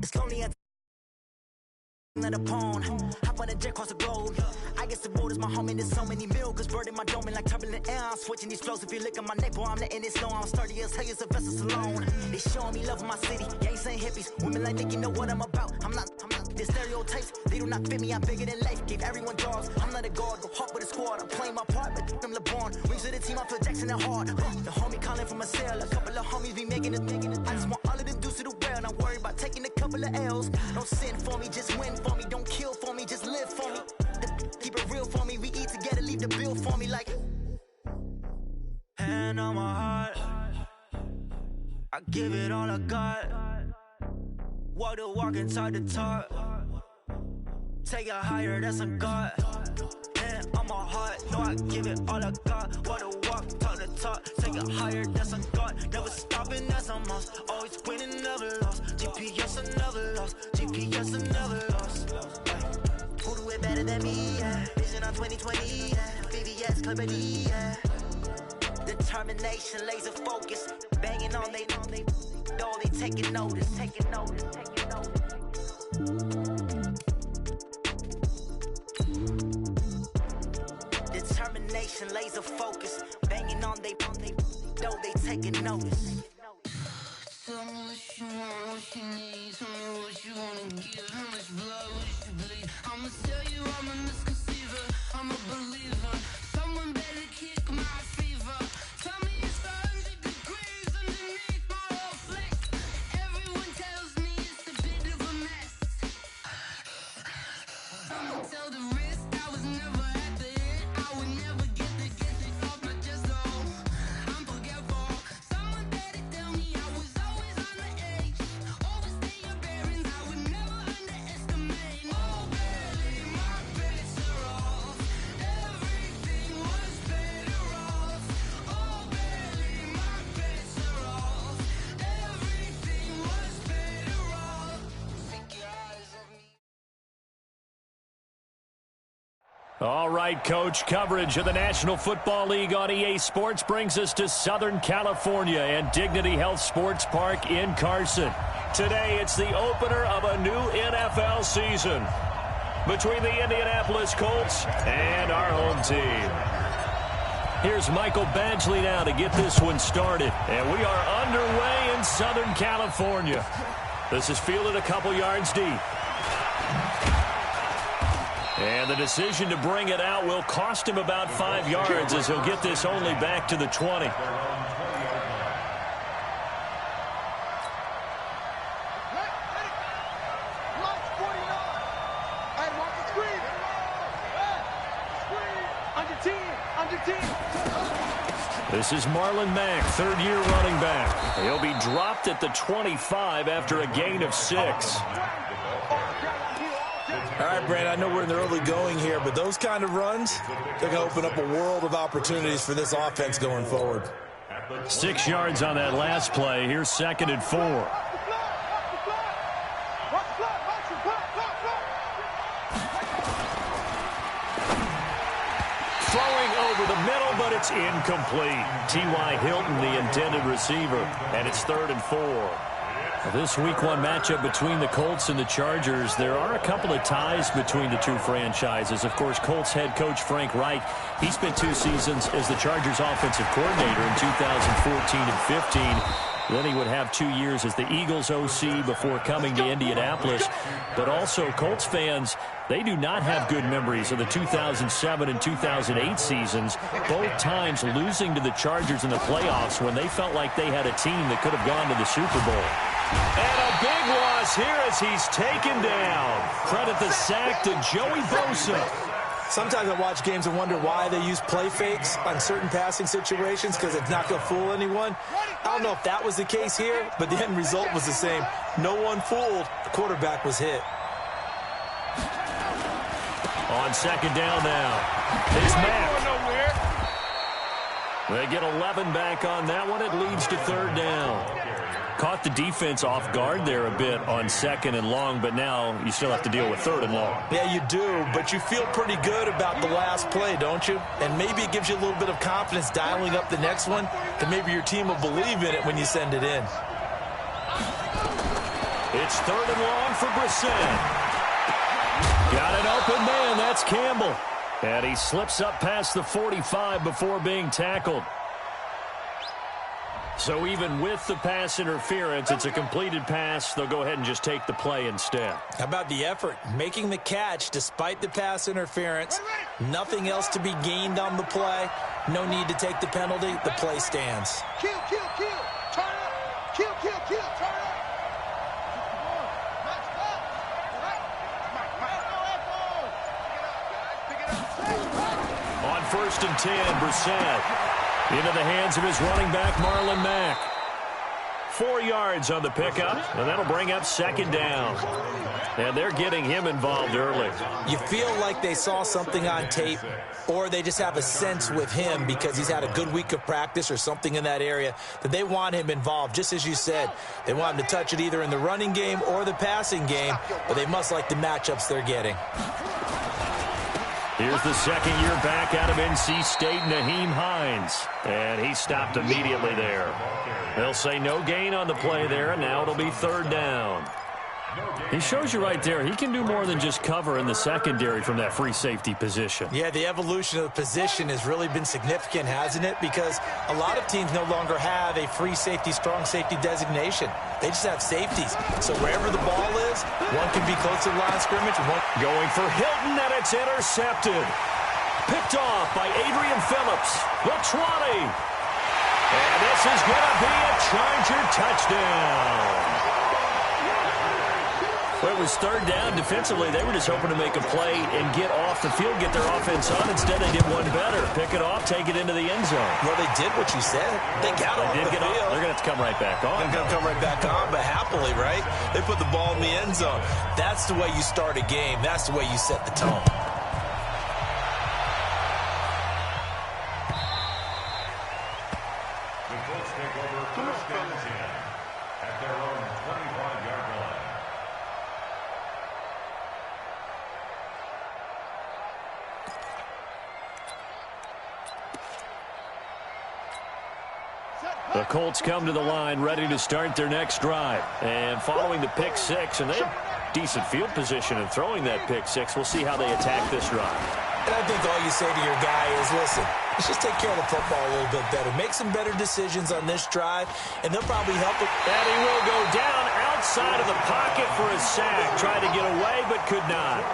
It's lonely at the pawn. Hop on a jet across the globe. I guess the road is my home and there's so many milkers burning my dome like turbulent air. I'm switching these flows. If you look at my neck, boy, I'm letting it slow. I'm sturdy as hell as a vessel alone. They showing me love in my city. Gangs ain't hippies. Women like Nick, you know what I'm about. I'm not the stereotypes. They do not fit me. I'm bigger than life. Gave everyone jobs. I'm not a guard. Go hard with a squad. I'm playing my part, but I'm LeBron. Wings of the team. I feel Jackson and hard. The homie calling from a cell. A couple of homies be making it. I just want all of them dudes to do well. Not worry about taking a couple of L's. Don't sin for me, just win for me. Don't kill for me, just live for me. Keep it real for me. We eat together, leave the bill for me like. Hand on my heart, I give it all I got. Walk the walk and talk the talk. Take it higher, that's a God. Hand on my heart, no, I give it all I got. Walk the walk, talk the talk. Take it higher, that's a God. Never stopping, that's a must. Always winning, never lost. GPS, I never lost. GPS, I never lost. Who do it better than me? Yeah. Vision on 2020. Yeah. VVS, Clarity. Yeah. Determination, laser focus. Banging on they know they taking notice. Taking notice. Taking notice. Determination, laser focus. Banging on they know they taking notice. Tell me what you want, what you need. Tell me what you wanna give. How much blood would you bleed? I'ma tell you I'm a misconceiver. I'm a believer. Someone better kick my fever. Tell me it's 100 degrees underneath my whole flex. Everyone tells me it's a bit of a mess. I'ma tell the risk I was never at the end. I would never get it off my chest though. I'm forgetful. Someone better tell me I was always on the edge. Overstay your bearings, I would never underestimate. Oh barely, my bets are off. Everything was better off. Oh barely, my bets are off. Everything was better off. Take your eyes off me. All right, Coach, coverage of the National Football League on EA Sports brings us to Southern California and Dignity Health Sports Park in Carson. Today, it's the opener of a new NFL season between the Indianapolis Colts and our home team. Here's Michael Badgley now to get this one started. And we are underway in Southern California. This is fielded a couple yards deep. And the decision to bring it out will cost him about 5 yards as he'll get this only back to the 20. This is Marlon Mack, third-year running back. He'll be dropped at the 25 after a gain of 6. All right, Brad, I know we're in the early going here, but those kind of runs, they're going to open up a world of opportunities for this offense going forward. 6 yards on that last play. Here's 2nd and 4. Throwing over the middle, but it's incomplete. T.Y. Hilton, the intended receiver, and it's 3rd and 4. This Week 1 matchup between the Colts and the Chargers, there are a couple of ties between the two franchises. Of course, Colts head coach Frank Reich, he spent 2 seasons as the Chargers offensive coordinator in 2014 and 15. Then he would have 2 years as the Eagles OC before coming to Indianapolis. But also, Colts fans, they do not have good memories of the 2007 and 2008 seasons, both times losing to the Chargers in the playoffs when they felt like they had a team that could have gone to the Super Bowl. And a big loss here as he's taken down. Credit the sack to Joey Bosa. Sometimes I watch games and wonder why they use play fakes on certain passing situations because it's not going to fool anyone. I don't know if that was the case here, but the end result was the same. No one fooled. The quarterback was hit. On 2nd down now. It's Mack. They get 11 back on that one. It leads to 3rd down. Caught the defense off guard there a bit on 2nd and long, but now you still have to deal with 3rd and long. Yeah, you do, but you feel pretty good about the last play, don't you? And maybe it gives you a little bit of confidence dialing up the next one, that maybe your team will believe in it when you send it in. It's 3rd and long for Brissett. Got an open man. That's Campbell. And he slips up past the 45 before being tackled. So even with the pass interference, it's a completed pass. They'll go ahead and just take the play instead. How about the effort? Making the catch despite the pass interference. Nothing else to be gained on the play. No need to take the penalty. The play stands. Kill, kill, kill. Turn up. Kill, kill, kill. Turn up. On 1st and 10, Brissett into the hands of his running back, Marlon Mack. 4 yards on the pickup, and that'll bring up 2nd down. And they're getting him involved early. You feel like they saw something on tape, or they just have a sense with him because he's had a good week of practice or something in that area that they want him involved. Just as you said, they want him to touch it either in the running game or the passing game, but they must like the matchups they're getting. Here's the second-year back out of NC State, Naheem Hines. And he stopped immediately there. They'll say no gain on the play there, and now it'll be 3rd down. He shows you right there, he can do more than just cover in the secondary from that free safety position. Yeah, the evolution of the position has really been significant, hasn't it? Because a lot of teams no longer have a free safety, strong safety designation. They just have safeties. So wherever the ball is, one can be close to the line of scrimmage. One going for Hilton, and it's intercepted. Picked off by Adrian Phillips. The 20. And this is going to be a Charger touchdown. Well, it was 3rd down. Defensively, they were just hoping to make a play and get off the field, get their offense on. Instead, they did one better. Pick it off, take it into the end zone. Well, they did what you said. They got off the field. They're going to have to come right back on. They're going to come right back on, but happily, right? They put the ball in the end zone. That's the way you start a game. That's the way you set the tone. The Colts come to the line ready to start their next drive. And following the pick 6, and they have decent field position in throwing that pick 6. We'll see how they attack this drive. And I think all you say to your guy is, listen, let's just take care of the football a little bit better. Make some better decisions on this drive, and they'll probably help it. And he will go down outside of the pocket for a sack. Tried to get away, but could not.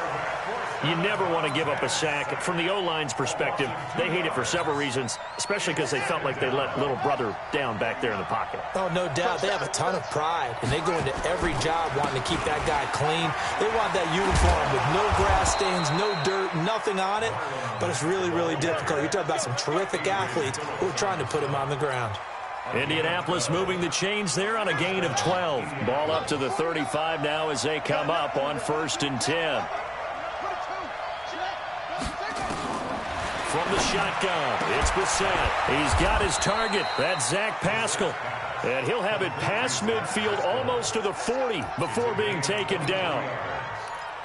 You never want to give up a sack. From the O-line's perspective, they hate it for several reasons, especially because they felt like they let little brother down back there in the pocket. Oh, no doubt. They have a ton of pride, and they go into every job wanting to keep that guy clean. They want that uniform with no grass stains, no dirt, nothing on it, but it's really, really difficult. You're talking about some terrific athletes who are trying to put him on the ground. Indianapolis moving the chains there on a gain of 12. Ball up to the 35 now as they come up on 1st and 10. From the shotgun, it's Brissett. He's got his target. That's Zach Pascal. And he'll have it past midfield almost to the 40 before being taken down.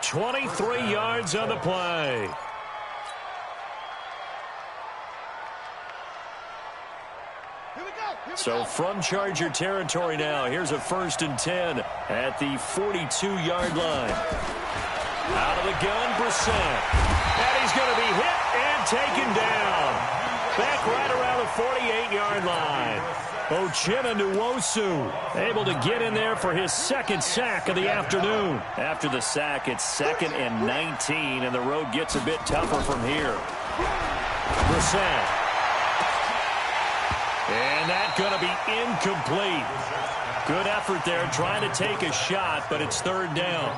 23 yards on the play. So from Charger territory now, here's a 1st and 10 at the 42-yard line. Out of the gun, Brissett. And he's going to be hit and taken down. Back right around the 48-yard line. Uchenna Nwosu able to get in there for his 2nd sack of the afternoon. After the sack, it's 2nd and 19, and the road gets a bit tougher from here. Brissett. And that's going to be incomplete. Good effort there trying to take a shot, but it's 3rd down.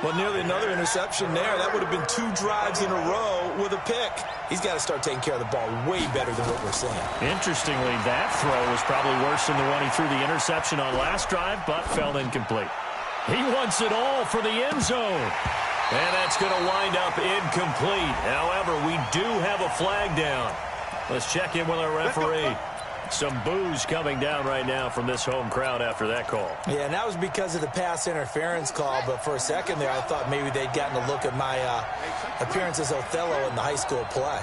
Well, nearly another interception there. That would have been 2 drives in a row with a pick. He's got to start taking care of the ball way better than what we're seeing. Interestingly, that throw was probably worse than the one he threw the interception on last drive, but fell incomplete. He wants it all for the end zone. And that's going to wind up incomplete. However, we do have a flag down. Let's check in with our referee. Some boos coming down right now from this home crowd after that call. Yeah, and that was because of the pass interference call, but for a second there, I thought maybe they'd gotten a look at my appearance as Othello in the high school play.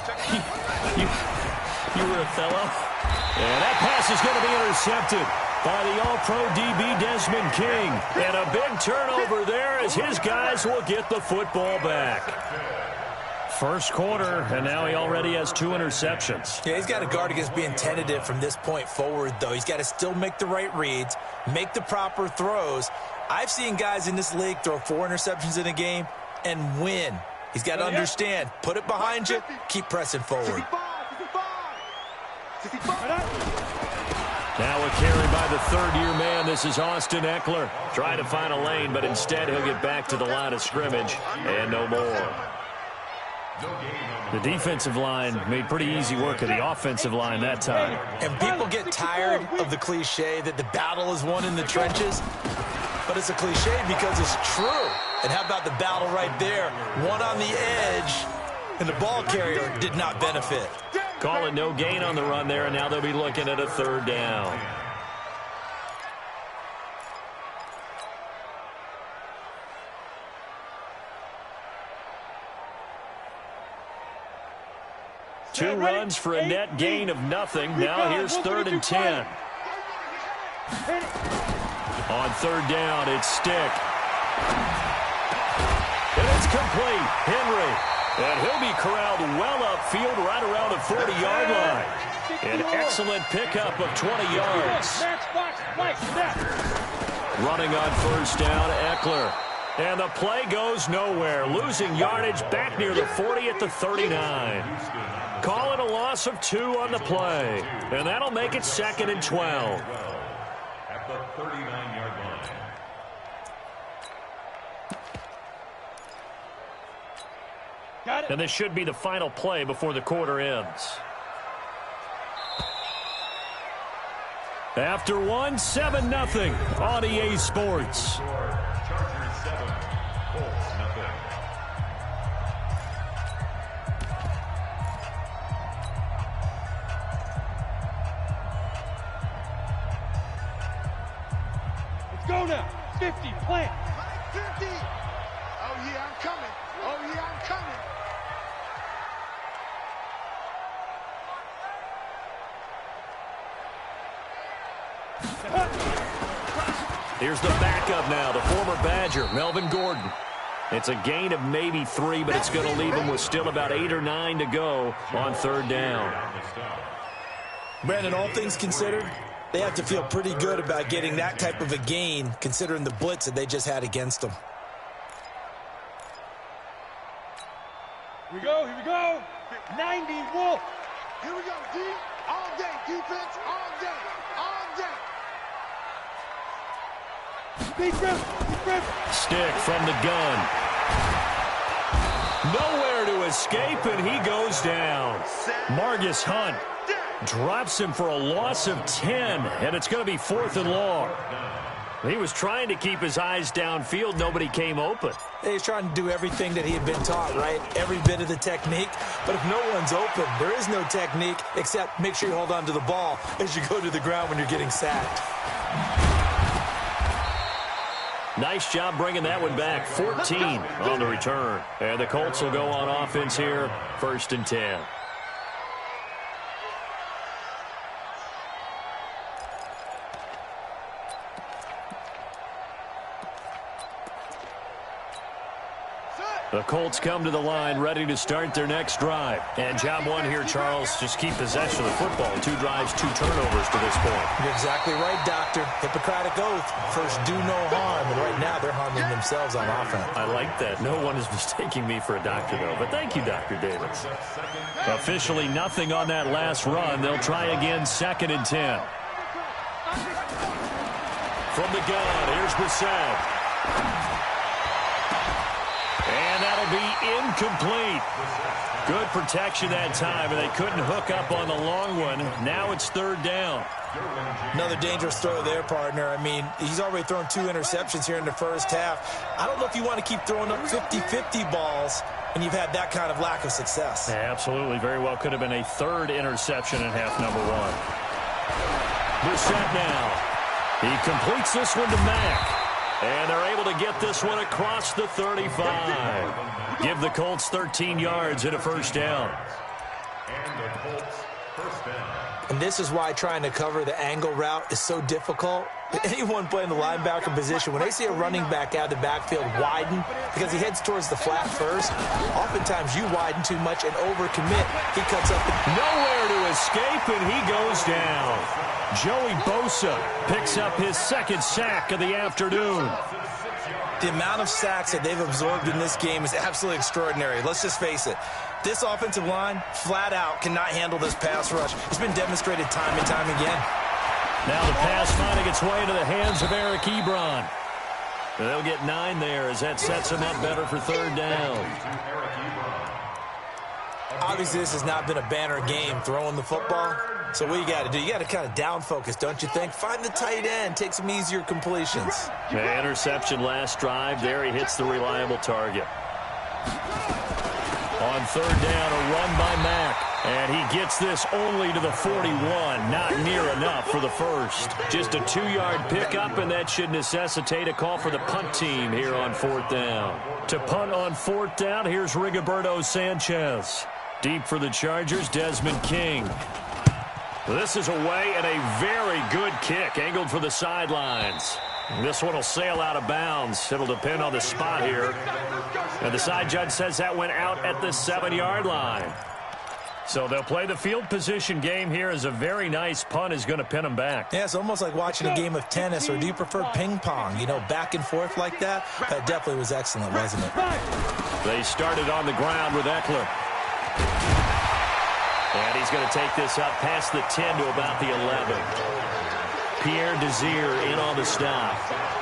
you were Othello? And that pass is going to be intercepted. by the All-Pro DB Desmond King. And a big turnover there as his guys will get the football back. First quarter, and now he already has 2 interceptions. Yeah, he's got to guard against being tentative from this point forward, though. He's got to still make the right reads, make the proper throws. I've seen guys in this league throw 4 interceptions in a game and win. He's got to understand, put it behind you, keep pressing forward. Now a carry by the third-year man. This is Austin Eckler. Trying to find a lane, but instead he'll get back to the line of scrimmage and no more. The defensive line made pretty easy work of the offensive line that time. And people get tired of the cliche that the battle is won in the trenches, but it's a cliche because it's true. And how about the battle right there? One on the edge, and the ball carrier did not benefit. Call it no gain on the run there, and now they'll be looking at a third down. Two runs for a net gain of nothing. Now here's 3rd and 10. On third down, it's Stick. And it's complete. Henry. And he'll be corralled well upfield right around the 40-yard line. An excellent pickup of 20 yards. Running on first down, Eckler. And the play goes nowhere. Losing yardage back near the 40 at the 39. Call it a loss of 2 on the play. And that'll make it 2nd and 12. At the 39-yard line. And this should be the final play before the quarter ends. After 1, 7-0 on EA Sports. Chargers 7, Colts nothing. Go now. 50, plant. 50. Oh, yeah, I'm coming. Oh, yeah, I'm coming. Here's the backup now, the former Badger, Melvin Gordon. It's a gain of maybe 3, but it's going to leave him with still about 8 or 9 to go on third down. Brandon, all things considered, they have to feel pretty good about getting that type of a gain, considering the blitz that they just had against them. Here we go, here we go. 90 Wolf. Here we go, D. All day, defense, all day, all day. Stick from the gun. Nowhere to escape, and he goes down. Margus Hunt drops him for a loss of 10, and it's going to be 4th and long. He was trying to keep his eyes downfield. Nobody came open. He's trying to do everything that he had been taught, right? Every bit of the technique. But if no one's open, there is no technique except make sure you hold on to the ball as you go to the ground when you're getting sacked. Nice job bringing that one back. 14 on the return. And the Colts will go on offense here. 1st and 10. The Colts come to the line ready to start their next drive. And job one here, Charles, just keep possession of the football. 2 drives, 2 turnovers to this point. You're exactly right, Doctor. Hippocratic oath. First, do no harm. And right now, they're harming themselves on offense. I like that. No one is mistaking me for a doctor, though. But thank you, Dr. Davis. Officially nothing on that last run. They'll try again, 2nd and 10. From the gun, here's Brissett. And that'll be incomplete. Good protection that time, and they couldn't hook up on the long one. Now it's 3rd down. Another dangerous throw there, partner. I mean, he's already thrown 2 interceptions here in the first half. I don't know if you want to keep throwing up 50-50 balls when you've had that kind of lack of success. Yeah, absolutely. Very well could have been a 3rd interception in half number 1. Brissett now. He completes this one to Mack. And they're able to get this one across the 35. Give the Colts 13 yards and a 1st down. And the Colts 1st down. And this is why trying to cover the angle route is so difficult. Anyone playing the linebacker position, when they see a running back out of the backfield widen because he heads towards the flat first, oftentimes you widen too much and overcommit. He cuts up. Nowhere to escape, and he goes down. Joey Bosa picks up his second sack of the afternoon. The amount of sacks that they've absorbed in this game is absolutely extraordinary. Let's just face it. This offensive line, flat out, cannot handle this pass rush. It's been demonstrated time and time again. Now the pass finding its way into the hands of Eric Ebron. They'll get 9 there as that sets him up better for third down. Obviously, this has not been a banner game throwing the football. So what you got to do, you got to kind of down focus, don't you think? Find the tight end, take some easier completions. The interception last drive. There he hits the reliable target. On third down, a run by Mack. And he gets this only to the 41. Not near enough for the first. Just a 2-yard pickup, and that should necessitate a call for the punt team here on fourth down. To punt on fourth down, here's Rigoberto Sanchez. Deep for the Chargers, Desmond King. This is away and a very good kick, angled for the sidelines. This one will sail out of bounds. It'll depend on the spot here. And the side judge says that went out at the 7-yard line. So they'll play the field position game here as a very nice punt is going to pin them back. Yeah, it's almost like watching a game of tennis, or do you prefer ping pong? You know, back and forth like that? That definitely was excellent, wasn't it? They started on the ground with Eckler. And he's going to take this up past the 10 to about the 11. Pierre Desir in on the stop.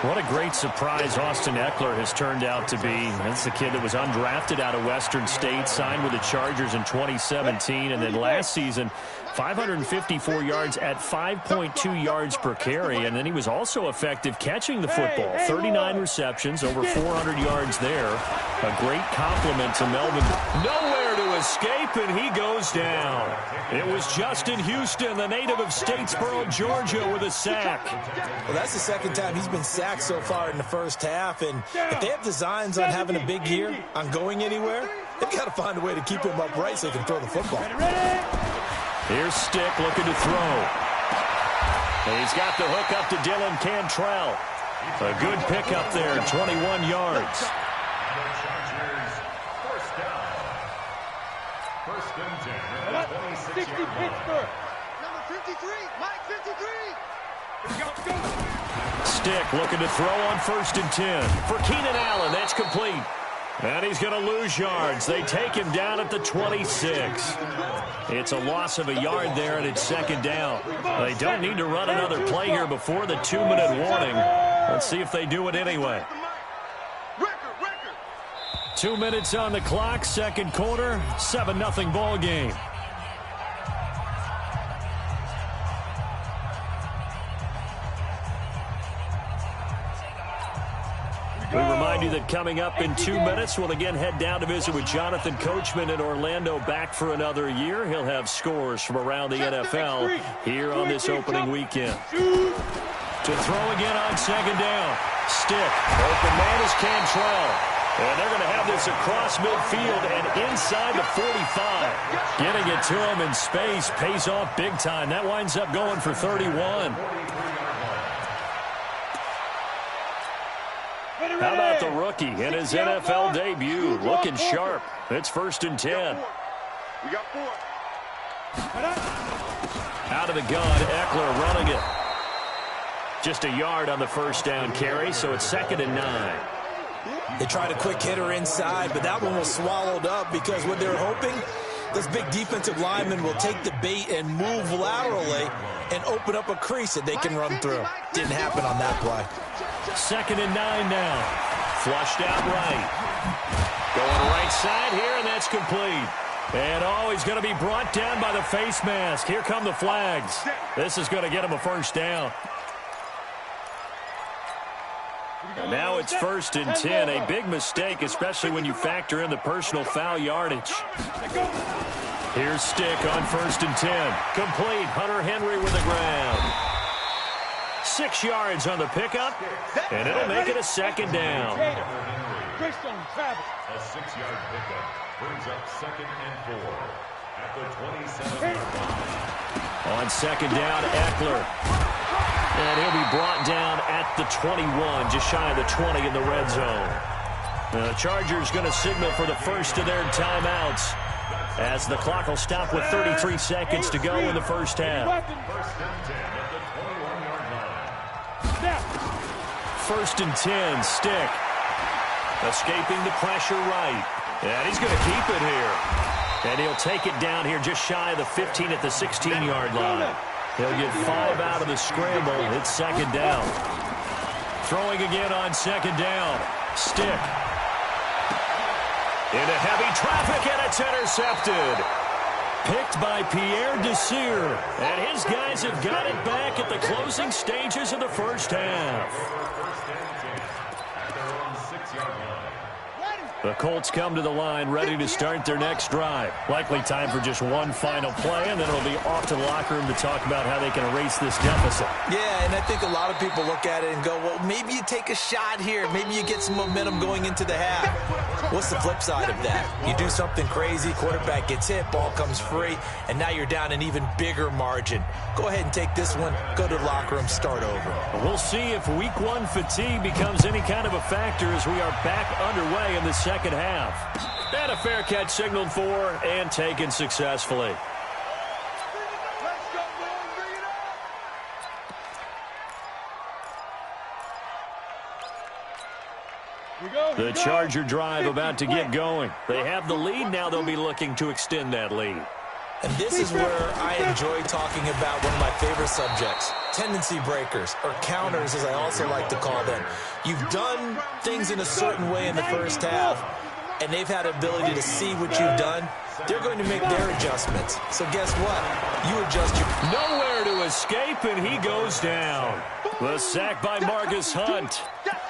What a great surprise Austin Eckler has turned out to be. That's the kid that was undrafted out of Western State, signed with the Chargers in 2017, and then last season, 554 yards at 5.2 yards per carry, and then he was also effective catching the football. 39 receptions, over 400 yards there. A great compliment to Melvin. Nowhere to escape, and he goes down. It was Justin Houston, the native of Statesboro, Georgia, with a sack. Well, that's the second time he's been sacked so far in the first half, and if they have designs on having a big year, on going anywhere, they've got to find a way to keep him upright so he can throw the football. Here's Stick looking to throw. He's got the hook up to Dylan Cantrell. A good pickup there, 21 yards. First and 10. 60 Pittsburgh. Number 53, Mike 53. Stick looking to throw on first and 10. For Keenan Allen, that's complete. And he's going to lose yards. They take him down at the 26. It's a loss of a yard there, and it's second down. They don't need to run another play here before the 2-minute warning. Let's see if they do it anyway. 2 minutes on the clock, second quarter, 7-0 ball game. We remind you that coming up in 2 minutes, we'll again head down to visit with Jonathan Coachman in Orlando, back for another year. He'll have scores from around the NFL here on this opening weekend. To throw again on second down. Stick. Open man is Cantrell. And they're going to have this across midfield and inside the 45. Getting it to him in space pays off big time. That winds up going for 31. How about the rookie in his NFL debut? Looking sharp. It's first and 10. We got 4. Out of the gun, Eckler running it. Just a yard on the first down carry, so it's second and 9. They tried a quick hitter inside, but that one was swallowed up because what they're hoping, this big defensive lineman will take the bait and move laterally and open up a crease that they can run through. Didn't happen on that play. Second and 9 now. Flushed out right. Going right side here, and that's complete. And oh, he's going to be brought down by the face mask. Here come the flags. This is going to get him a first down. And now it's first and 10. A big mistake, especially when you factor in the personal foul yardage. Here's Stick on first and 10. Complete. Hunter Henry with the ground. 6 yards on the pickup, and it'll make it a second down. A 6-yard pickup brings up second and 4 at the 27-yard line. On second down, Eckler. And he'll be brought down at the 21, just shy of the 20 in the red zone. The Chargers going to signal for the first of their timeouts as the clock will stop with 33 seconds to go in the first half. First and 10, Stick. Escaping the pressure right. And he's going to keep it here. And he'll take it down here just shy of the 15 at the 16-yard line. He'll get 5 out of the scramble. It's second down. Throwing again on second down. Stick. Into heavy traffic, and it's intercepted. Picked by Pierre Desir. And his guys have got it back at the closing stages of the first half. The Colts come to the line ready to start their next drive. Likely time for just one final play, and then it'll be off to the locker room to talk about how they can erase this deficit. Yeah, and I think a lot of people look at it and go, well, maybe you take a shot here. Maybe you get some momentum going into the half. What's the flip side of that? You do something crazy, quarterback gets hit, ball comes free, and now you're down an even bigger margin. Go ahead and take this one, go to the locker room, start over. We'll see if week one fatigue becomes any kind of a factor as we are back underway in the second half. And a fair catch signaled for and taken successfully. The Charger drive about to get going. They have the lead. Now they'll be looking to extend that lead. And this is where I enjoy talking about one of my favorite subjects, tendency breakers, or counters as I also like to call them. You've done things in a certain way in the first half, and they've had ability to see what you've done. They're going to make their adjustments. So guess what? You adjust your... Nowhere to escape, and he goes down. The sack by Marcus Hunt.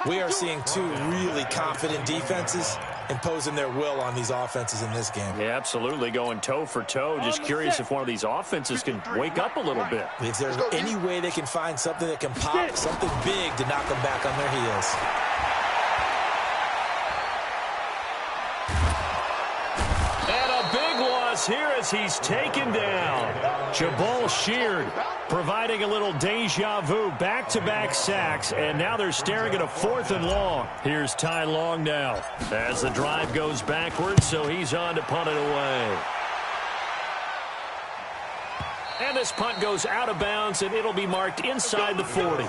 We are seeing two really confident defenses imposing their will on these offenses in this game. Yeah, absolutely, going toe for toe. Just curious if one of these offenses can wake up a little bit. If there's any way they can find something that can pop, something big to knock them back on their heels. And a big loss here as he's taken down. Jabal Sheard providing a little deja vu, back-to-back sacks, and now they're staring at a 4th and long. Here's Ty Long now as the drive goes backwards, so he's on to punt it away. And this punt goes out of bounds, and it'll be marked inside the 40.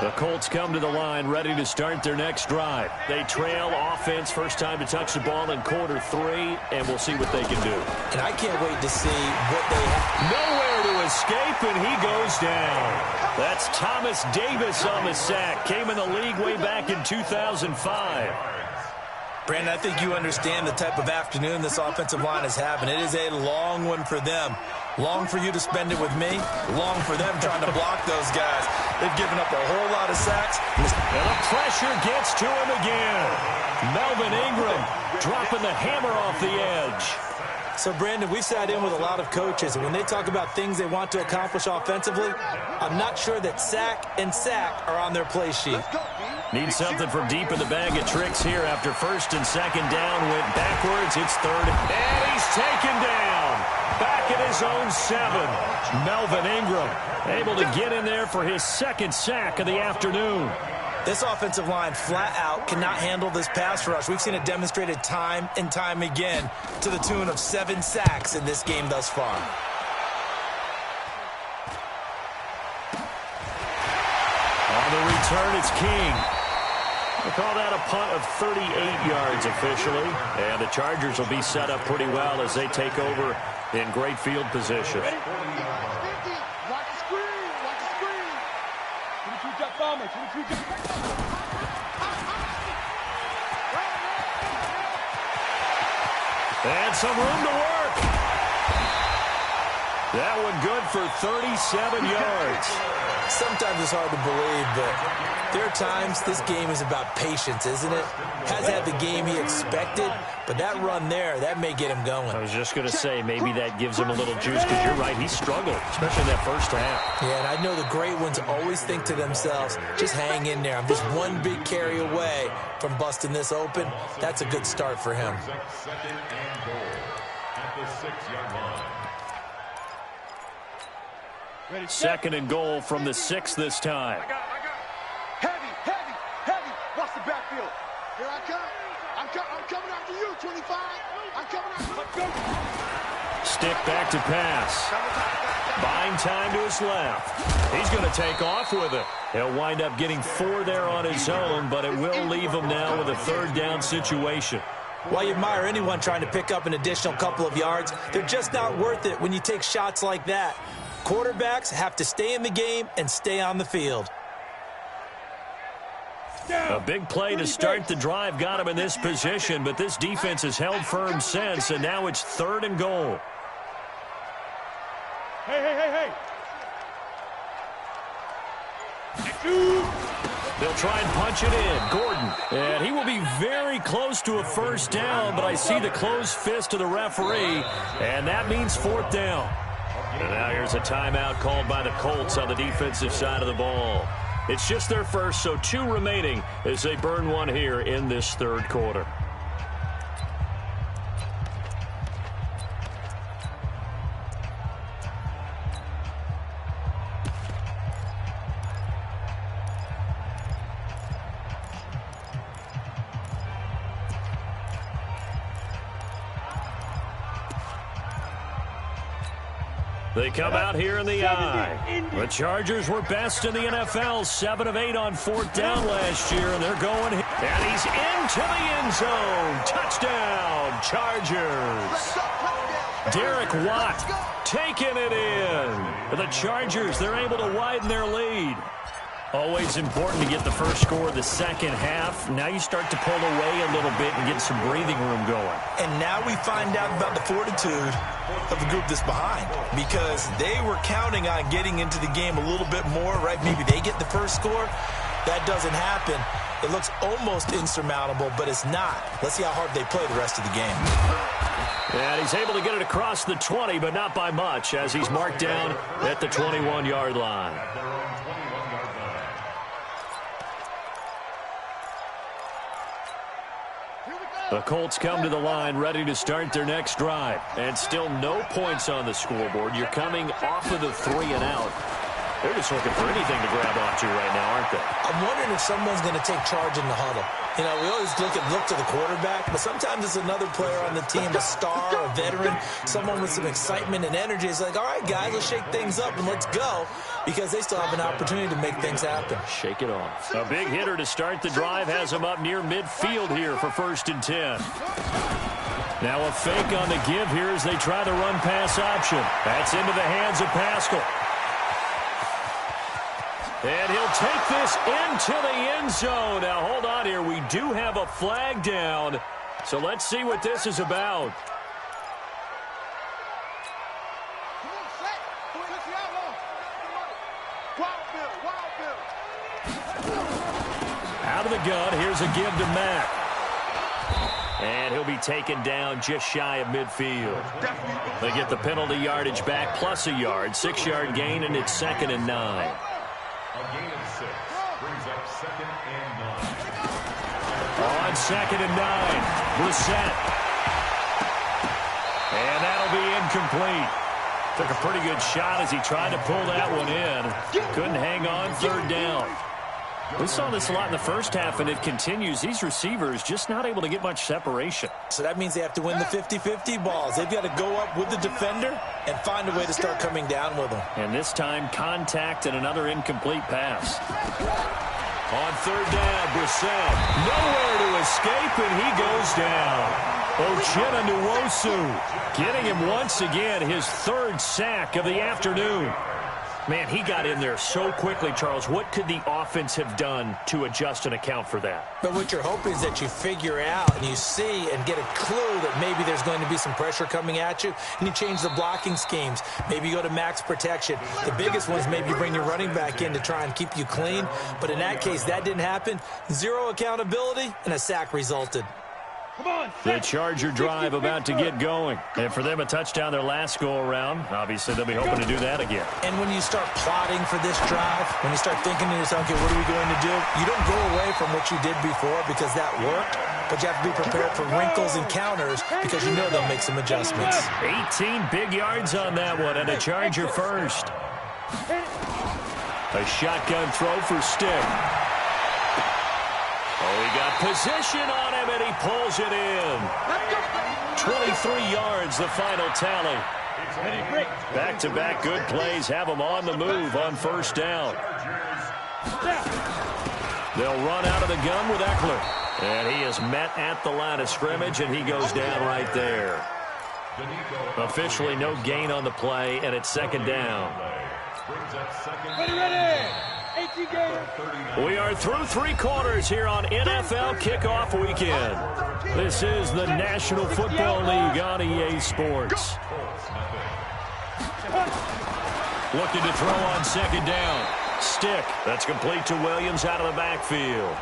The Colts come to the line ready to start their next drive. They trail offense, first time to touch the ball in quarter 3, and we'll see what they can do. And I can't wait to see what they have. Nowhere to escape, and he goes down. That's Thomas Davis on the sack. Came in the league way back in 2005. Brandon, I think you understand the type of afternoon this offensive line is having. It is a long one for them. Long for you to spend it with me. Long for them trying to block those guys. They've given up a whole lot of sacks. And the pressure gets to him again. Melvin Ingram dropping the hammer off the edge. So, Brandon, we sat in with a lot of coaches, and when they talk about things they want to accomplish offensively, I'm not sure that sack and sack are on their play sheet. Need something from deep in the bag of tricks here after first and second down. Went backwards. It's third. And he's taken down. Back at his own 7. Melvin Ingram able to get in there for his second sack of the afternoon. This offensive line flat out cannot handle this pass rush. We've seen it demonstrated time and time again to the tune of 7 sacks in this game thus far. On the return, it's King. We'll call that a punt of 38 yards officially. And the Chargers will be set up pretty well as they take over in great field position. Watch the screen. Watch the screen. 22 jet bomber. 22 jet And some room to work. That one good for 37 yards. Sometimes it's hard to believe, but there are times this game is about patience, isn't it? Has had the game he expected, but that run there, that may get him going. I was just going to say, maybe that gives him a little juice, because you're right, he struggled, especially in that first half. Yeah, and I know the great ones always think to themselves, just hang in there. I'm just one big carry away from busting this open. That's a good start for him. the 6-yard line. Ready, Second and goal from the 6 this time. Heavy, heavy, heavy. Watch the backfield. Here I come. I'm coming after you, 25. I'm coming after you. Let's go. Stick back to pass. Buying time to his left. He's going to take off with it. He'll wind up getting 4 there on his own, but it will leave him now with a third down situation. While you admire anyone trying to pick up an additional couple of yards, they're just not worth it when you take shots like that. Quarterbacks have to stay in the game and stay on the field. A big play to start the drive got him in this position, but this defense has held firm since, and now it's 3rd and goal. Hey. They'll try and punch it in. Gordon. And he will be very close to a first down, but I see the closed fist of the referee, and that means 4th down. And now here's a timeout called by the Colts on the defensive side of the ball. It's just their first, so 2 remaining as they burn one here in this 3rd quarter. They come out here in the eye. The Chargers were best in the NFL, 7 of 8 on 4th down last year, and they're going. And he's into the end zone. Touchdown, Chargers. Derek Watt taking it in. The Chargers, they're able to widen their lead. Always important to get the first score of the second half. Now you start to pull away a little bit and get some breathing room going. And now we find out about the fortitude of the group that's behind, because they were counting on getting into the game a little bit more, right? Maybe they get the first score. That doesn't happen. It looks almost insurmountable, but it's not. Let's see how hard they play the rest of the game. And he's able to get it across the 20, but not by much, as he's marked down at the 21-yard line. The Colts come to the line ready to start their next drive. And still no points on the scoreboard. You're coming off of the 3 and out. They're just looking for anything to grab onto right now, aren't they? I'm wondering if someone's going to take charge in the huddle. You know, we always look to the quarterback, but sometimes it's another player on the team, a star, a veteran, someone with some excitement and energy. It's like, all right, guys, let's shake things up and let's go, because they still have an opportunity to make things happen. Shake it off. A big hitter to start the drive has him up near midfield here for 1st and 10. Now a fake on the give here as they try the run-pass option. That's into the hands of Pascal. And he'll take this into the end zone. Now, hold on here. We do have a flag down. So let's see what this is about. Out of the gun, here's a give to Mack. And he'll be taken down just shy of midfield. They get the penalty yardage back plus a yard. 6-yard gain, and it's 2nd and 9. A gain of 6 brings up 2nd and 9. On 2nd and 9, Brissett. And that'll be incomplete. Took a pretty good shot as he tried to pull that one in. Couldn't hang on 3rd down. We saw this a lot in the first half, and it continues. These receivers just not able to get much separation. So that means they have to win the 50-50 balls. They've got to go up with the defender and find a way to start coming down with them. And this time, contact and another incomplete pass. On 3rd down, Brissett. Nowhere to escape, and he goes down. Uchenna Nwosu getting him once again his 3rd sack of the afternoon. Man, he got in there so quickly, Charles. What could the offense have done to adjust and account for that? But what you're hoping is that you figure out and you see and get a clue that maybe there's going to be some pressure coming at you, and you change the blocking schemes. Maybe you go to max protection. The biggest ones, maybe you bring your running back in to try and keep you clean. But in that case, that didn't happen. 0 accountability, and a sack resulted. The Charger drive about to get going. And for them, a touchdown their last go-around. Obviously, they'll be hoping to do that again. And when you start plotting for this drive, when you start thinking to yourself, okay, what are we going to do? You don't go away from what you did before because that worked, but you have to be prepared for wrinkles and counters because you know they'll make some adjustments. 18 big yards on that one, and a Charger first. A shotgun throw for Stick. Oh, he got position on him, and he pulls it in. 23 yards, the final tally. Back-to-back good plays have them on the move on first down. They'll run out of the gun with Eckler. And he is met at the line of scrimmage, and he goes down right there. Officially no gain on the play, and it's second down. We are through three quarters here on NFL Kickoff Weekend. This is the National Football League on EA Sports. Looking to throw on second down. Stick. That's complete to Williams out of the backfield.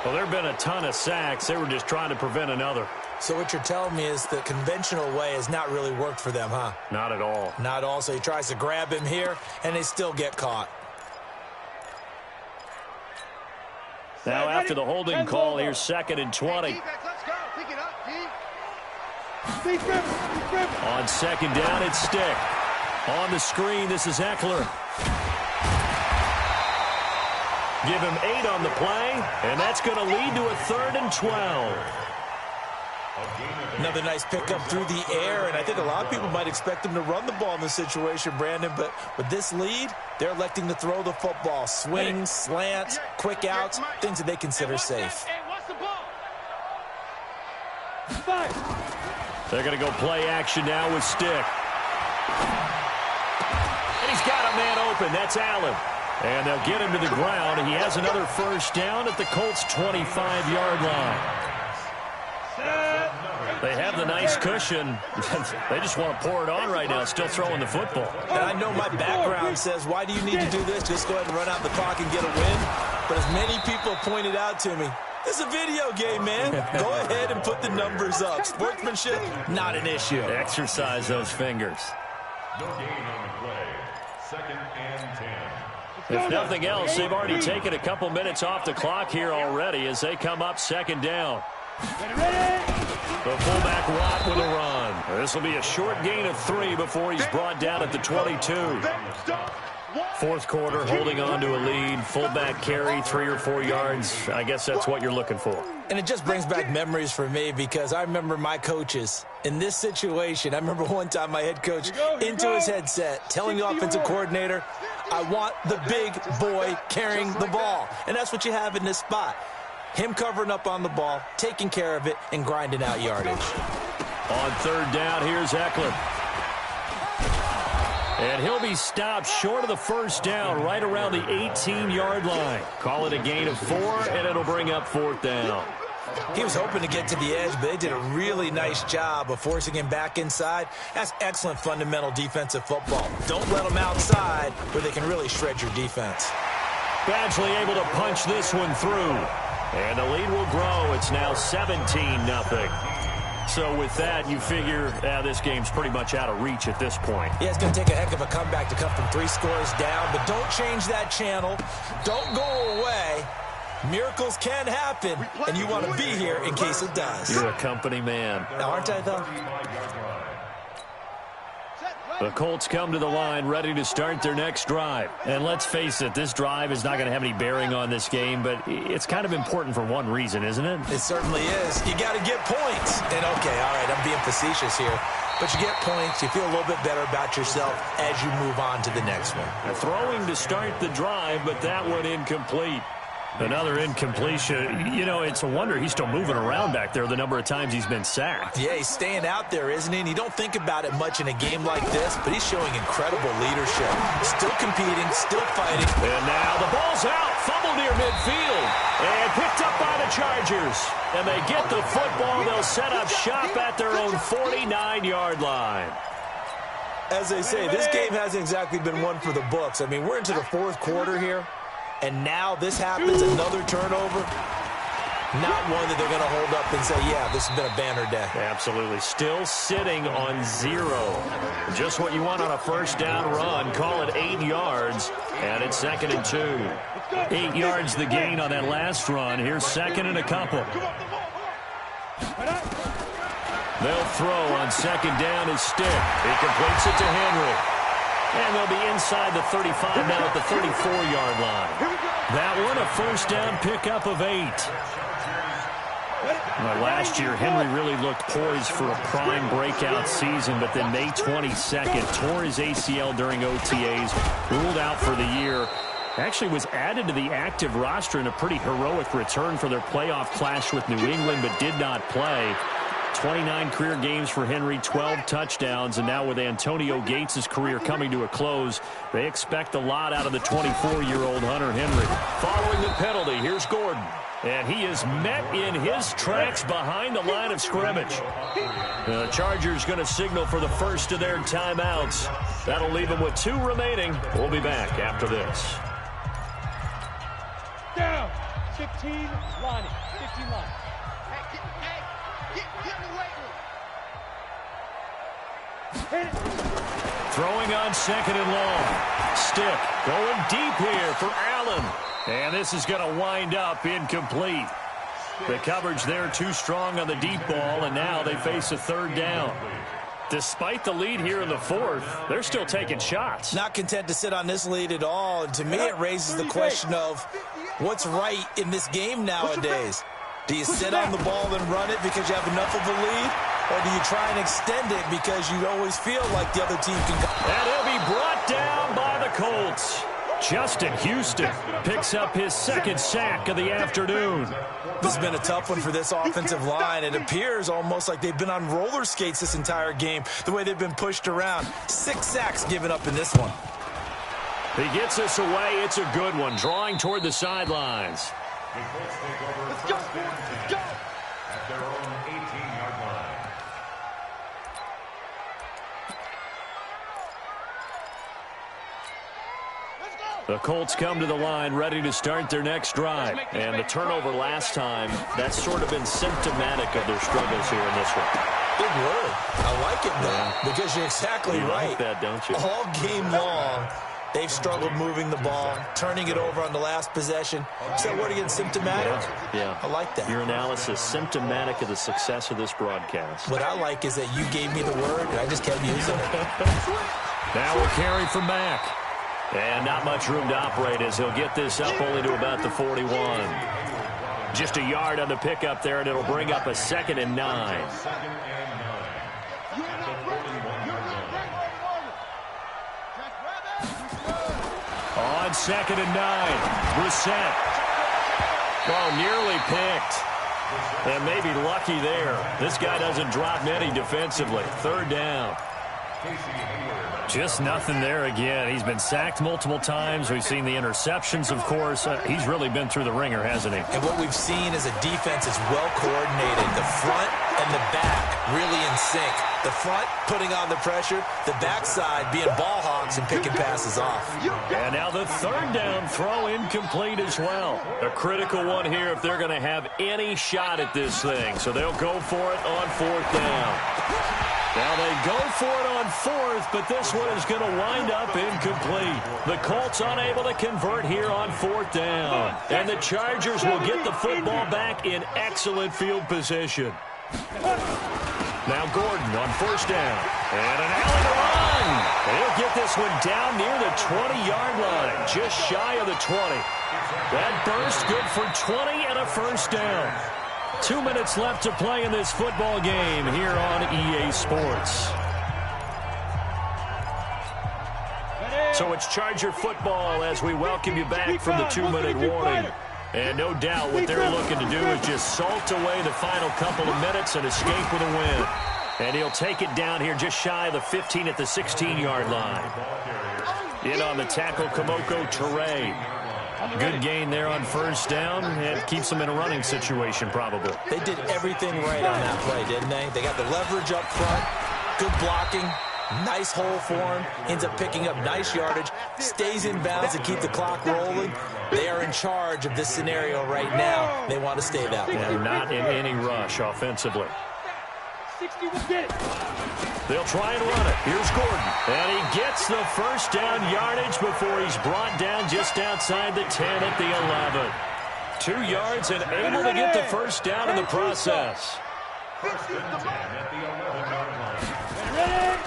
Well, there have been a ton of sacks. They were just trying to prevent another. So what you're telling me is the conventional way has not really worked for them, huh? Not at all. Not at all. So he tries to grab him here, and they still get caught. Now after the holding call, here's second and 20. On second down, it's Stick. On the screen, this is Eckler. Give him 8 on the play, and that's going to lead to a 3rd and 12. Another nice pickup through the air, and I think a lot of people might expect them to run the ball in this situation, Brandon, but with this lead, they're electing to throw the football. Swings, slants, quick outs, things that they consider safe. They're going to go play action now with Stick. And he's got a man open. That's Allen. And they'll get him to the ground. He has another first down at the Colts' 25-yard line. They have the nice cushion. They just want to pour it on right now, still throwing the football. And I know my background says, why do you need to do this? Just go ahead and run out the clock and get a win. But as many people pointed out to me, this is a video game, man. Go ahead and put the numbers up. Sportsmanship, not an issue. Exercise those fingers. No gain on the play. 2nd and 10. If nothing else, they've already taken a couple minutes off the clock here already as they come up second down. The fullback Watt with a run. This will be a short gain of 3 before he's brought down at the 22. Fourth quarter, holding on to a lead. Fullback carry, 3 or 4 yards. I guess that's what you're looking for. And it just brings back memories for me because I remember my coaches in this situation. I remember one time my head coach into his headset telling the offensive coordinator, I want the big boy carrying the ball. And that's what you have in this spot. Him covering up on the ball, taking care of it, and grinding out yardage. On third down, here's Eckler. And he'll be stopped short of the first down right around the 18-yard line. Call it a gain of 4, and it'll bring up 4th down. He was hoping to get to the edge, but they did a really nice job of forcing him back inside. That's excellent fundamental defensive football. Don't let them outside where they can really shred your defense. Badgley able to punch this one through. And the lead will grow. It's now 17-0. So with that, you figure this game's pretty much out of reach at this point. Yeah, it's going to take a heck of a comeback to come from 3 scores down, but don't change that channel. Don't go away. Miracles can happen, and you want to be here in case it does. You're a company man. Now, aren't I, though? The Colts come to the line ready to start their next drive. And let's face it, this drive is not going to have any bearing on this game, but it's kind of important for one reason, isn't it? It certainly is. You got to get points. And, okay, all right, I'm being facetious here. But you get points, you feel a little bit better about yourself as you move on to the next one. Throwing to start the drive, but that one incomplete. Another incompletion. You know, it's a wonder he's still moving around back there the number of times he's been sacked. Yeah, he's staying out there, isn't he? And you don't think about it much in a game like this, but he's showing incredible leadership. Still competing, still fighting. And now the ball's out. Fumble near midfield. And picked up by the Chargers. And they get the football. They'll set up shop at their own 49-yard line. As they say, this game hasn't exactly been one for the books. I mean, we're into the 4th quarter here. And now this happens, another turnover. Not one that they're going to hold up and say, yeah, this has been a banner day. Absolutely. Still sitting on 0. Just what you want on a first down run. Call it 8 yards, and it's 2nd and 2. 8 yards the gain on that last run. Here's 2nd and a couple. They'll throw on 2nd down his stick. He completes it to Henry. And they'll be inside the 35 now at the 34-yard line. That one a first down pickup of 8. Well, last year, Henry really looked poised for a prime breakout season, but then May 22nd, tore his ACL during OTAs, ruled out for the year. Actually was added to the active roster in a pretty heroic return for their playoff clash with New England, but did not play. 29 career games for Henry, 12 touchdowns, and now with Antonio Gates' career coming to a close, they expect a lot out of the 24-year-old Hunter Henry. Following the penalty, here's Gordon. And he is met in his tracks behind the line of scrimmage. The Chargers going to signal for the first of their timeouts. That'll leave them with 2 remaining. We'll be back after this. Down. 15 line. 15 line. Get in the weight room. Throwing on 2nd and long. Stick going deep here for Allen. And this is going to wind up incomplete. The coverage there too strong on the deep ball, and now they face a 3rd down. Despite the lead here in the 4th, they're still taking shots. Not content to sit on this lead at all. And to me, it raises the question of what's right in this game nowadays. Do you sit on the ball and run it because you have enough of a lead? Or do you try and extend it because you always feel like the other team can go? And he'll be brought down by the Colts. Justin Houston picks up his 2nd sack of the afternoon. This has been a tough one for this offensive line. It appears almost like they've been on roller skates this entire game, the way they've been pushed around. 6 sacks given up in this one. He gets us away. It's a good one, drawing toward the sidelines. Let's go. Let's go. At their own 18-yard line. The Colts come to the line ready to start their next drive. And the turnover last time, that's sort of been symptomatic of their struggles here in this one. Big word. I like it, though, because you're exactly right. You like that, don't you? All game long, they've struggled moving the ball, turning it over on the last possession. Is that word again, symptomatic? Yeah. I like that. Your analysis, symptomatic of the success of this broadcast. What I like is that you gave me the word, and I just kept using it. Now we'll carry from Mack. And not much room to operate as he'll get this up only to about the 41. Just a yard on the pickup there, and it'll bring up a 2nd and 9. On 2nd and 9, Brissett. Oh, nearly picked. And maybe lucky there. This guy doesn't drop many defensively. 3rd down. Just nothing there again. He's been sacked multiple times. We've seen the interceptions, of course. He's really been through the ringer, hasn't he? And what we've seen is a defense that's well coordinated. The front and the back really in sync. The front putting on the pressure, the backside being ball hawks and picking passes off. And now the 3rd down throw incomplete as well. A critical one here if they're going to have any shot at this thing. So they'll go for it on 4th down. Now they go for it on 4th, but this one is going to wind up incomplete. The Colts unable to convert here on 4th down. And the Chargers will get the football back in excellent field position. Now Gordon on 1st down. And an alley to run. And he'll get this one down near the 20-yard line, just shy of the 20. That burst good for 20 and a 1st down. 2 minutes left to play in this football game here on EA Sports. So it's Charger football as we welcome you back from the 2-minute warning. And no doubt what they're looking to do is just salt away the final couple of minutes and escape with a win. And he'll take it down here just shy of the 15 at the 16-yard line. In on the tackle, Kamoko Toure. Good gain there on 1st down. It keeps them in a running situation, probably. They did everything right on that play, didn't they? They got the leverage up front, good blocking, Nice hole for him. Ends up picking up nice yardage. Stays in bounds to keep the clock rolling. They are in charge of this scenario right now. They want to stay that way. And not in any rush offensively. They'll try and run it. Here's Gordon. And he gets the first down yardage before he's brought down just outside the 10 at the 11. 2 yards and able to get the first down in the process. First and 10 at the 11-yard line.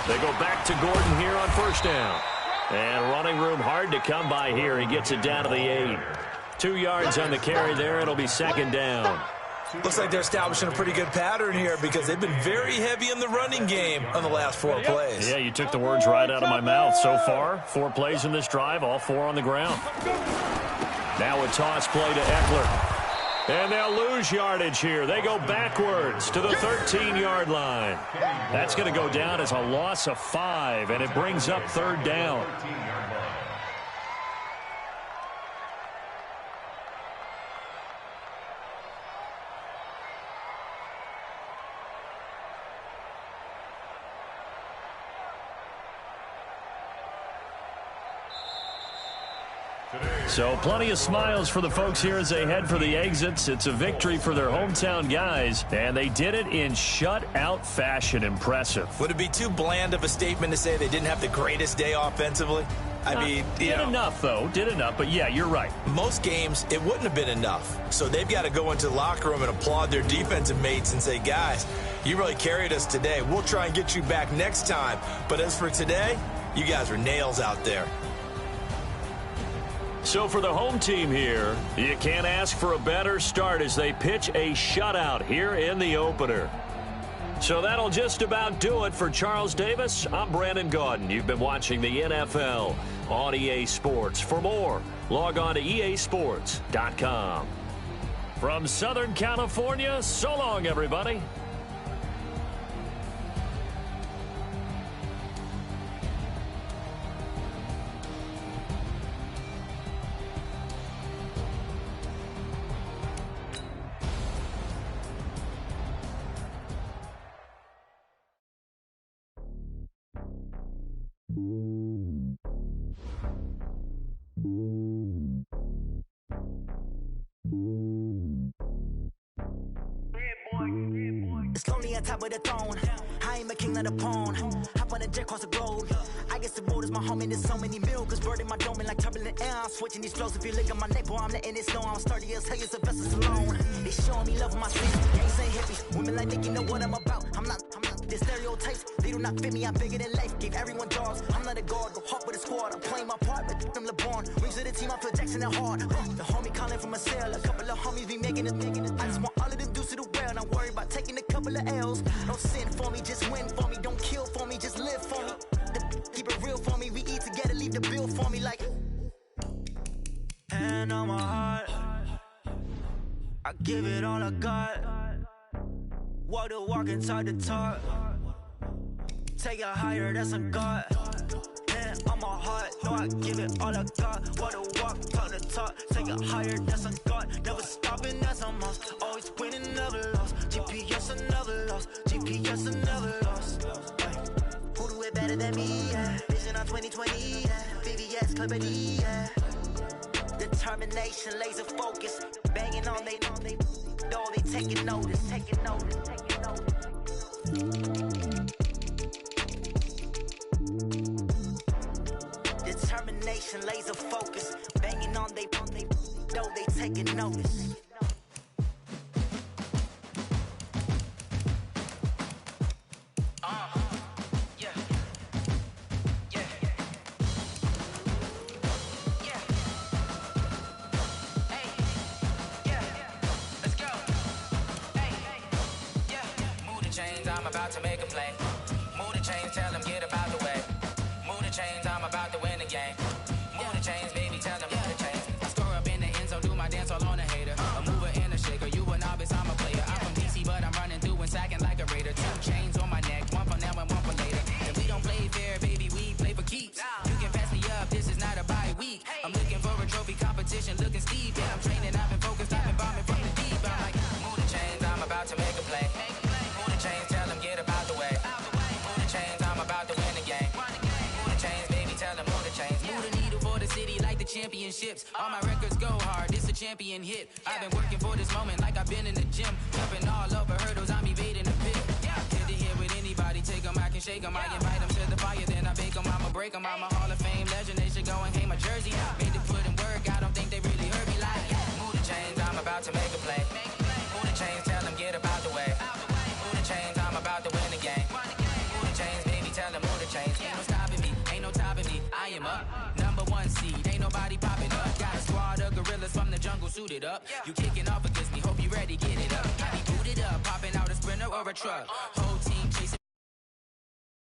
They go back to Gordon here on first down. And running room hard to come by here. He gets it down to the 8. 2 yards on the carry there. It'll be second down. Looks like they're establishing a pretty good pattern here because they've been very heavy in the running game on the last 4 plays. Yeah, you took the words right out of my mouth. So far, 4 plays in this drive, all 4 on the ground. Now a toss play to Eckler. And they'll lose yardage here. They go backwards to the 13-yard line. That's going to go down as a loss of 5, and it brings up third down. So plenty of smiles for the folks here as they head for the exits. It's a victory for their hometown guys, and they did it in shutout fashion. Impressive. Would it be too bland of a statement to say they didn't have the greatest day offensively? I mean, did enough, though. Did enough, but yeah, you're right. Most games, it wouldn't have been enough. So they've got to go into the locker room and applaud their defensive mates and say, guys, you really carried us today. We'll try and get you back next time. But as for today, you guys were nails out there. So for the home team here, you can't ask for a better start as they pitch a shutout here in the opener. So that'll just about do it for Charles Davis. I'm Brandon Gaudin. You've been watching the NFL on EA Sports. For more, log on to easports.com. From Southern California, so long, everybody. It's lonely on top of the throne. I ain't a king of the pawn. Hop on a jet across the globe. I guess the road is my home and there's so many miracles burning my dome like turbulent air. I'm switching these flows. If you look at my neck, boy, I'm letting it snow. I'm sturdy as hell, it's a vessel alone. They showing me love on my streets. Gangs ain't hippies. Women like Nick, you know what I'm about. I'm not. Their stereotypes, they do not fit me. I'm bigger than life. Gave everyone dogs. I'm not a guard. Go hard with a squad. I'm playing my part, but them LeBron. Rings of the team, I feel Jackson and hard. The homie calling from a cell. A couple of homies be making it. I just want all of them dudes to the well. Not worried about taking a couple of L's. Don't sin for me, just win for me. Don't kill for me, just live for me. Keep it real for me. We eat together, leave the bill for me like. Hand on my heart, I give it all I got. Walk the walk and talk the talk. Take it higher, that's a God. Hand on my heart, no, I give it all I got. Walk the walk, talk the talk. Take it higher, that's a God. Never stopping, that's a must. Always winning, never lost. GPS, I never lost. GPS, I never lost. Who do it better than me? Yeah. Vision on 2020. Yeah. VVS, Clarity. Yeah. Determination, laser focus. Banging on they door, they taking notice. Taking notice. Taking notice. Determination, laser focus. Banging on they door, they taking notice. I'm about to make a play. Move the chains, tell them get about the way. Move the chains, I'm about to win the game. Move the chains, baby, tell them move the chains. I score up in the end zone, do my dance all on a hater. A mover and a shaker, you a novice, I'm a player. I'm from DC, but I'm running through and sacking like a raider. 2 chains on my neck, one for now and one for later. And we don't play fair, baby, we play for keeps. You can pass me up, this is not a bye week. I'm looking for a trophy competition, looking steep. Yeah, I'm training, I've been focused, I've been bombing from the deep. I'm like, move the chains, I'm about to make a play. Move the chains, tell them get about the way. Move the chains, I'm about to championships. All my records go hard, this a champion hit. I've been working for this moment like I've been in the gym. Jumping all over hurdles, I'm evading the pit. Get to here with anybody, take them, I can shake them. I invite them to the fire, then I bake them, I'ma break them. I'm a Hall of Fame legend, they should go and hang my jersey. Made to put in work, I don't think they really heard me like, move the chains, I'm about to make a play. Move the chains, tell them get up out the way. Move the chains, I'm about to win the game. Move the chains, baby, tell them move the chains. Ain't no stopping me, ain't no topping me. I am up, #1 seed, ain't nobody popping up. Got a squad of gorillas from the jungle suited up. You kicking off against me, hope you ready, get it up. I be booted up, popping out a Sprinter or a truck. Hold